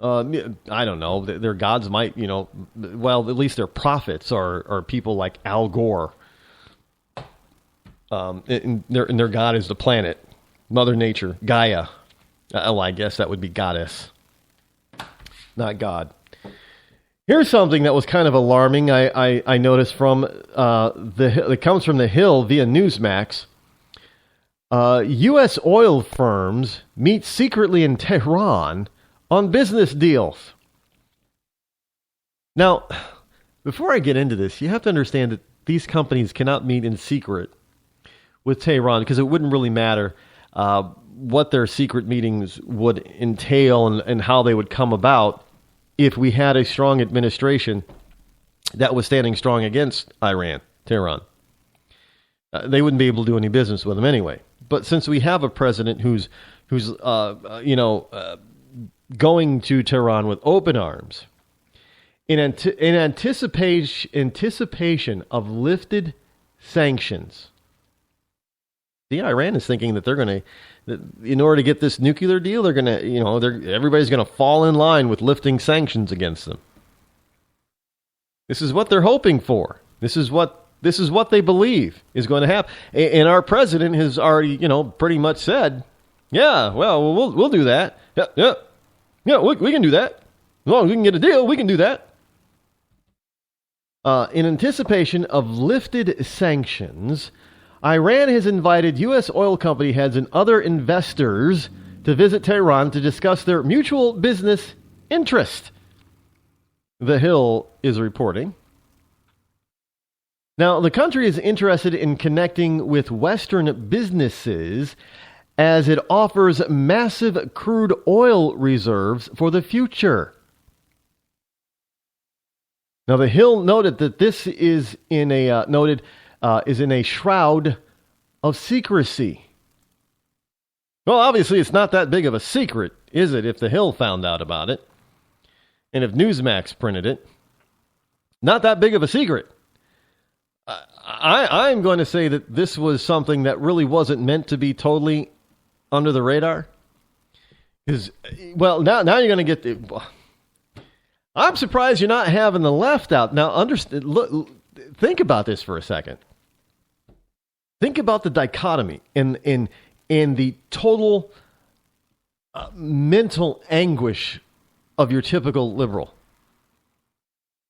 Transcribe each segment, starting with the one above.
I don't know. Their gods might, well, at least their prophets are people like Al Gore. And their god is the planet, Mother Nature, Gaia. I guess that would be goddess, not God. Here's something that was kind of alarming. I noticed from it comes from The Hill via Newsmax. U.S. oil firms meet secretly in Tehran on business deals. Now, before I get into this, you have to understand that these companies cannot meet in secret with Tehran because it wouldn't really matter what their secret meetings would entail and how they would come about if we had a strong administration that was standing strong against Tehran. They wouldn't be able to do any business with them anyway. But since we have a president who's going to Tehran with open arms, in anticipation of lifted sanctions, the Iran is thinking that they're going to, in order to get this nuclear deal, they're going to, everybody's going to fall in line with lifting sanctions against them. This is what they're hoping for. This is what they believe is going to happen. And our president has already, pretty much said, yeah, well, we'll do that. Yeah, we can do that. As long as we can get a deal, we can do that. In anticipation of lifted sanctions, Iran has invited U.S. oil company heads and other investors to visit Tehran to discuss their mutual business interest. The Hill is reporting. Now, the country is interested in connecting with Western businesses as it offers massive crude oil reserves for the future. Now, the Hill noted that this is in a shroud of secrecy. Well, obviously, it's not that big of a secret, is it? If the Hill found out about it, and if Newsmax printed it, not that big of a secret. I'm going to say that this was something that really wasn't meant to be totally under the radar. Because, well, now you're going to get the... I'm surprised you're not having the left out. Now, think about this for a second. Think about the dichotomy in the total mental anguish of your typical liberal.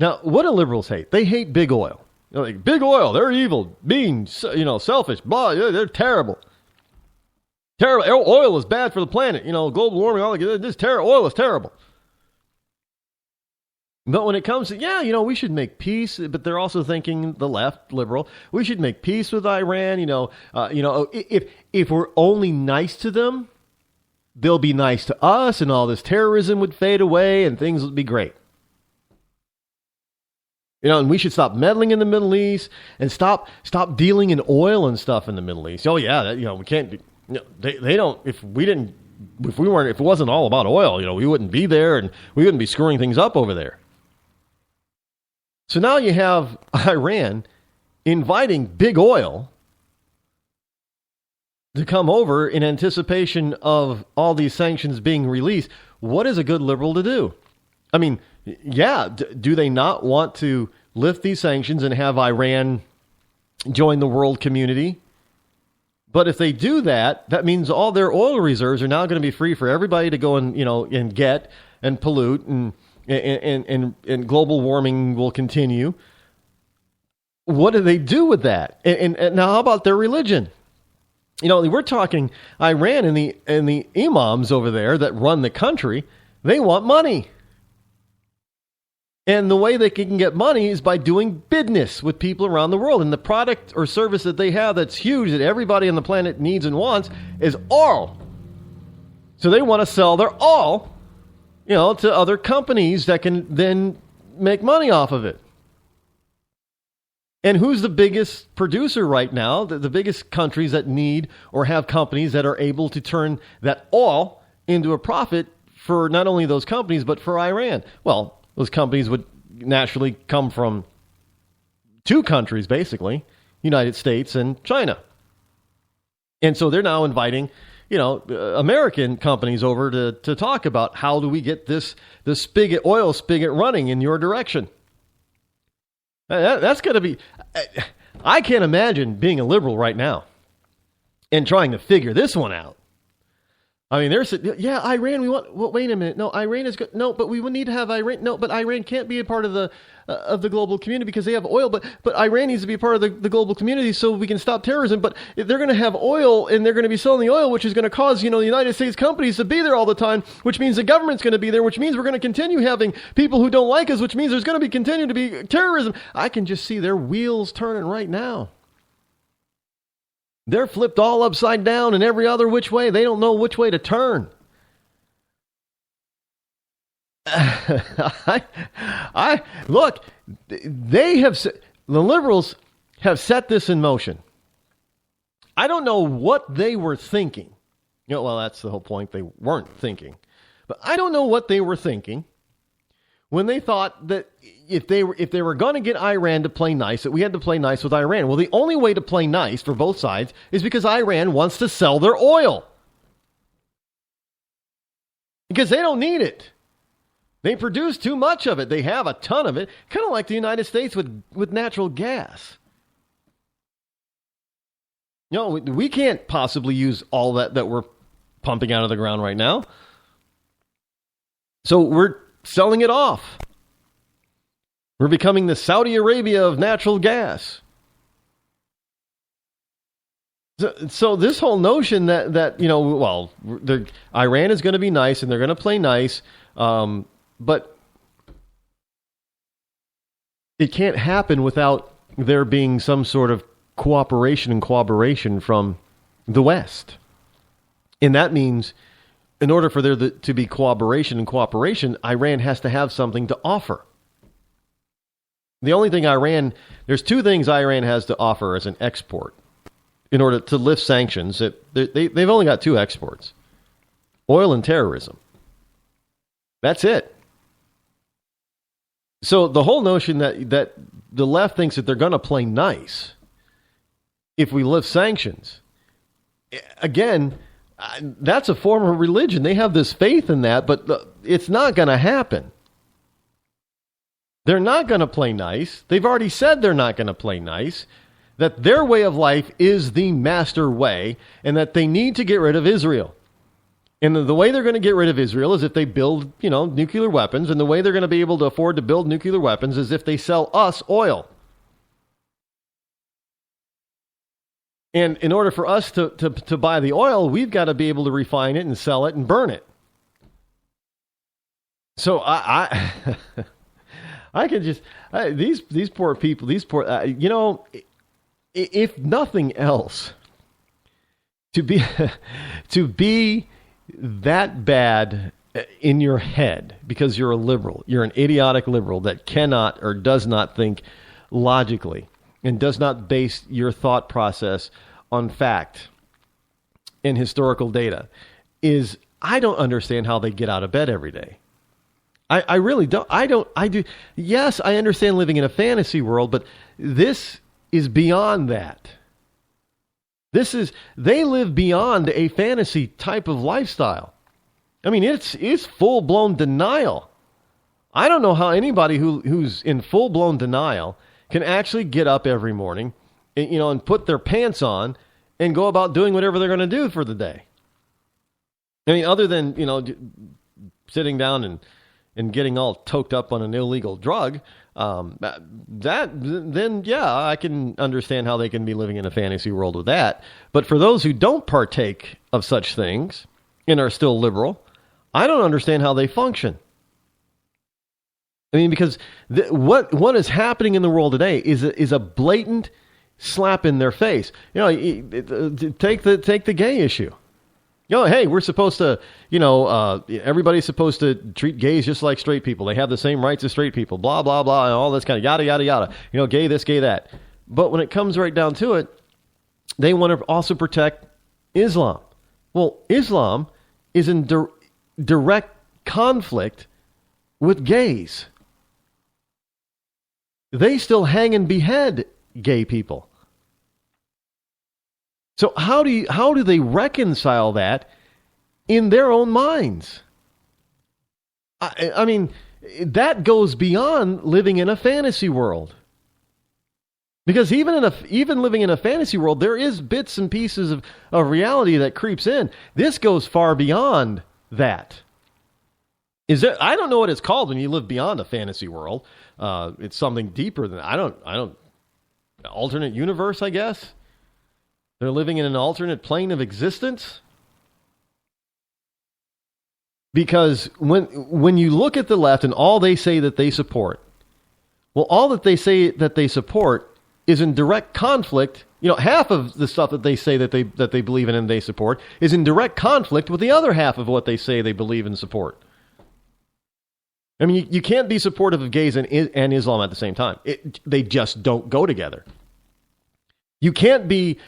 Now, what do liberals hate? They hate big oil. Like, big oil, they're evil, mean, selfish, blah, they're terrible. Terrible. Oil is bad for the planet. Global warming, all that. Oil is terrible. But when it comes to, we should make peace, but they're also thinking, the left, liberal, we should make peace with Iran. If we're only nice to them, they'll be nice to us, and all this terrorism would fade away, and things would be great. And we should stop meddling in the Middle East and stop dealing in oil and stuff in the Middle East. Oh yeah, we can't. They don't. If it wasn't all about oil, we wouldn't be there, and we wouldn't be screwing things up over there. So now you have Iran inviting big oil to come over in anticipation of all these sanctions being released. What is a good liberal to do? I mean, yeah, do they not want to lift these sanctions and have Iran join the world community? But if they do that, that means all their oil reserves are now going to be free for everybody to go and, and get and pollute, and global warming will continue. What do they do with that? And now how about their religion? We're talking Iran and the imams over there that run the country. They want money. And the way they can get money is by doing business with people around the world. And the product or service that they have that's huge, that everybody on the planet needs and wants, is oil. So they want to sell their oil, to other companies that can then make money off of it. And who's the biggest producer right now? The biggest countries that need or have companies that are able to turn that oil into a profit for not only those companies, but for Iran. Well, those companies would naturally come from two countries, basically, United States and China. And so they're now inviting, American companies over to talk about how do we get this oil spigot running in your direction. That's going to be, I can't imagine being a liberal right now and trying to figure this one out. I mean, Iran, we want, well, wait a minute. No, Iran is good. No, but we would need to have Iran. No, but Iran can't be a part of the global community because they have oil. But Iran needs to be a part of the global community so we can stop terrorism. But if they're going to have oil and they're going to be selling the oil, which is going to cause, the United States companies to be there all the time, which means the government's going to be there, which means we're going to continue having people who don't like us, which means there's going to continue to be terrorism. I can just see their wheels turning right now. They're flipped all upside down and every other which way. They don't know which way to turn. Look, the liberals have set this in motion. I don't know what they were thinking. Well, that's the whole point. They weren't thinking. But I don't know what they were thinking when they thought that if they were going to get Iran to play nice, that we had to play nice with Iran. Well, the only way to play nice for both sides is because Iran wants to sell their oil. Because they don't need it. They produce too much of it. They have a ton of it, kind of like the United States with natural gas. We can't possibly use all that we're pumping out of the ground right now. So we're selling it off. We're becoming the Saudi Arabia of natural gas. So this whole notion that Iran is going to be nice and they're going to play nice, but it can't happen without there being some sort of cooperation and collaboration from the West. And that means in order for there to be collaboration and cooperation, Iran has to have something to offer. The only thing there's two things Iran has to offer as an export in order to lift sanctions. They've only got two exports: oil and terrorism. That's it. So the whole notion that the left thinks that they're going to play nice if we lift sanctions, again, that's a form of religion. They have this faith in that, but it's not going to happen. They're not going to play nice. They've already said they're not going to play nice, that their way of life is the master way, and that they need to get rid of Israel. And the way they're going to get rid of Israel is if they build, nuclear weapons, and the way they're going to be able to afford to build nuclear weapons is if they sell us oil. And in order for us to buy the oil, we've got to be able to refine it and sell it and burn it. So I can just, these poor people, if nothing else, to be that bad in your head because you're a liberal, you're an idiotic liberal that cannot or does not think logically and does not base your thought process on fact and historical data, I don't understand how they get out of bed every day. I really don't. I do. Yes, I understand living in a fantasy world, but this is beyond that. They live beyond a fantasy type of lifestyle. I mean, it's full-blown denial. I don't know how anybody who's in full-blown denial can actually get up every morning and put their pants on and go about doing whatever they're going to do for the day. I mean, other than, sitting down and getting all toked up on an illegal drug, I can understand how they can be living in a fantasy world with that. But for those who don't partake of such things and are still liberal, I don't understand how they function. I mean, because what is happening in the world today is a blatant slap in their face. Take the gay issue. Hey, we're supposed to, everybody's supposed to treat gays just like straight people. They have the same rights as straight people, blah, blah, blah, and all this kind of yada, yada, yada. Gay this, gay that. But when it comes right down to it, they want to also protect Islam. Well, Islam is in direct conflict with gays. They still hang and behead gay people. So how do they reconcile that in their own minds? I mean, that goes beyond living in a fantasy world. Because even living in a fantasy world, there is bits and pieces of reality that creeps in. This goes far beyond that. I don't know what it's called when you live beyond a fantasy world. It's something deeper than I don't alternate universe, I guess. They're living in an alternate plane of existence. Because when you look at the left and all they say that they support, well, all that they say that they support is in direct conflict. Half of the stuff that they say that they believe in and they support is in direct conflict with the other half of what they say they believe and support. I mean, you can't be supportive of gays and Islam at the same time. They just don't go together. You can't be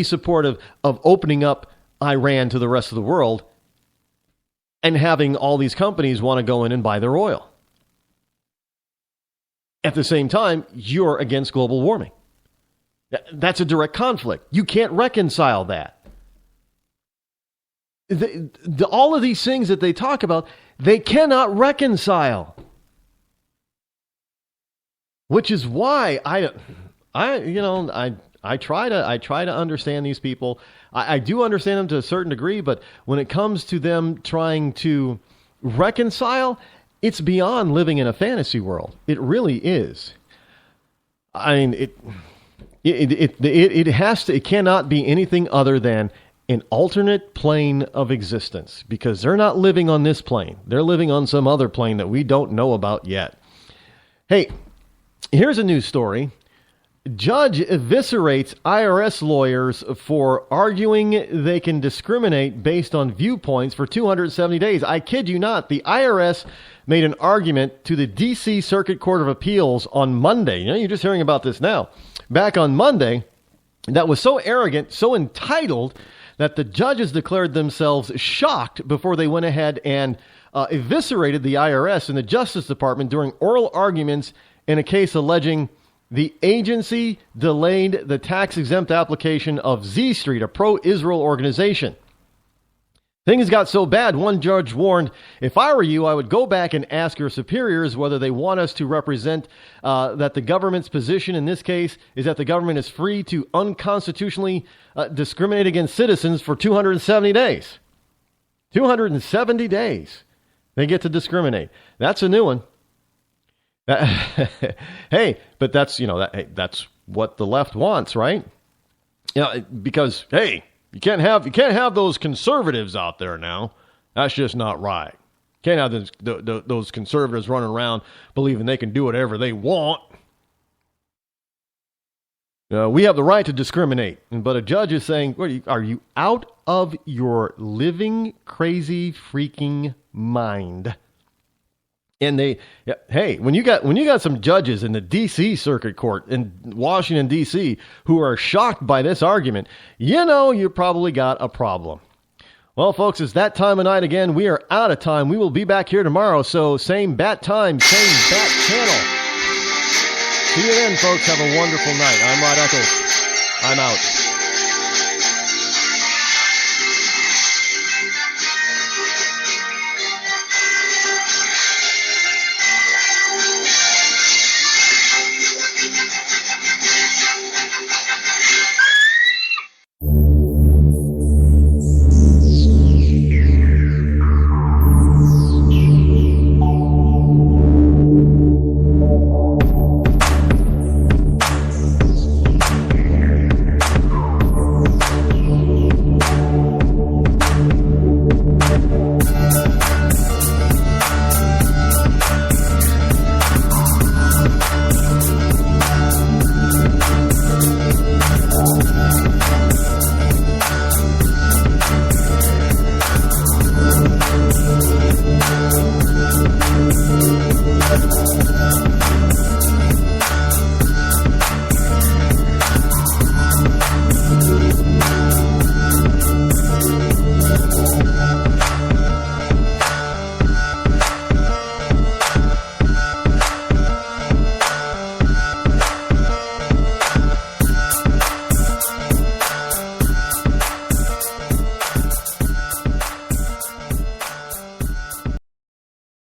supportive of opening up Iran to the rest of the world and having all these companies want to go in and buy their oil. At the same time, you're against global warming. That's a direct conflict. You can't reconcile that. All of these things that they talk about, they cannot reconcile. Which is why I try to understand these people. I do understand them to a certain degree, but when it comes to them trying to reconcile, it's beyond living in a fantasy world. It really is. I mean, it cannot be anything other than an alternate plane of existence, because they're not living on this plane. They're living on some other plane that we don't know about yet. Hey, here's a news story. Judge eviscerates IRS lawyers for arguing they can discriminate based on viewpoints for 270 days. I kid you not. The IRS made an argument to the D.C. Circuit Court of Appeals on Monday. You're just hearing about this now. Back on Monday, that was so arrogant, so entitled, that the judges declared themselves shocked before they went ahead and eviscerated the IRS and the Justice Department during oral arguments in a case alleging the agency delayed the tax-exempt application of Z Street, a pro-Israel organization. Things got so bad, one judge warned, "If I were you, I would go back and ask your superiors whether they want us to represent that the government's position in this case is that the government is free to unconstitutionally discriminate against citizens for 270 days. 270 days they get to discriminate. That's a new one. Hey, but that's that's what the left wants, right? Because hey, you can't have those conservatives out there now. That's just not right. Can't have those conservatives running around believing they can do whatever they want. We have the right to discriminate, but a judge is saying, "Are you out of your living crazy freaking mind?" And when you got some judges in the D.C. Circuit Court in Washington, D.C. who are shocked by this argument, you probably got a problem. Well, folks, it's that time of night again. We are out of time. We will be back here tomorrow. So same bat time, same bat channel. See you then, folks. Have a wonderful night. I'm Rod Eccles. I'm out.